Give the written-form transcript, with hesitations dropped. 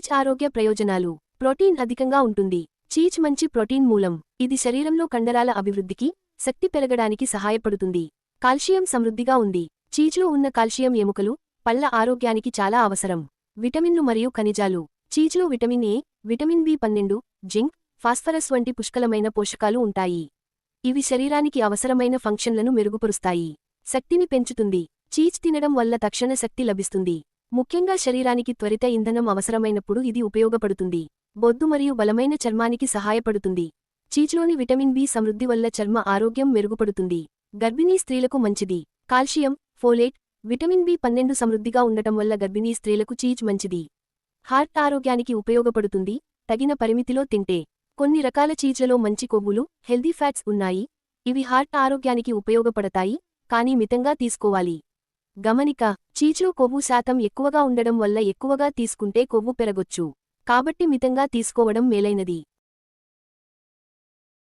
Cheese ఆరోగ్య ప్రయోజనాలు. Protein అధికంగా ఉంటుంది. చీజ్ మంచి ప్రోటీన్ మూలం. ఇది శరీరంలో కండరాల అభివృద్ధికి, శక్తి పెరగడానికి సహాయపడుతుంది. కాల్షియం సమృద్ధిగా ఉంది. చీజ్లో ఉన్న కాల్షియం ఎముకలు, పళ్ల ఆరోగ్యానికి చాలా అవసరం. విటమిన్లు మరియు ఖనిజాలు. చీజ్లో విటమిన్ ఏ, విటమిన్ బి12, జింక్, ఫాస్ఫరస్ వంటి పుష్కలమైన పోషకాలు ఉంటాయి. ఇవి శరీరానికి అవసరమైన ఫంక్షన్లను మెరుగుపరుస్తాయి. శక్తిని పెంచుతుంది. చీజ్ తినడం వల్ల తక్షణ శక్తి లభిస్తుంది. ముఖ్యంగా శరీరానికి త్వరిత ఇంధనం అవసరమైనప్పుడు ఇది ఉపయోగపడుతుంది. బొద్దు మరియు బలమైన చర్మానికి సహాయపడుతుంది. చీజ్లోని విటమిన్ బి సమృద్ధి వల్ల చర్మ ఆరోగ్యం మెరుగుపడుతుంది. గర్భిణీ స్త్రీలకు మంచిది. కాల్షియం, ఫోలేట్, విటమిన్ బి12 సమృద్ధిగా ఉండటం వల్ల గర్భిణీ స్త్రీలకు చీజ్ మంచిది. హార్ట్ ఆరోగ్యానికి ఉపయోగపడుతుంది. తగిన పరిమితిలో తింటే. కొన్ని రకాల చీజ్లలో మంచి కొవ్వులు, హెల్దీ ఫ్యాట్స్ ఉన్నాయి. ఇవి హార్ట్ ఆరోగ్యానికి ఉపయోగపడతాయి, కానీ మితంగా తీసుకోవాలి. గమనిక: చీజ్లో కొవ్వు శాతం ఎక్కువగా ఉండడం వల్ల ఎక్కువగా తీసుకుంటే కొవ్వు పెరగొచ్చు. కాబట్టి మితంగా తీసుకోవడం మేలైనది.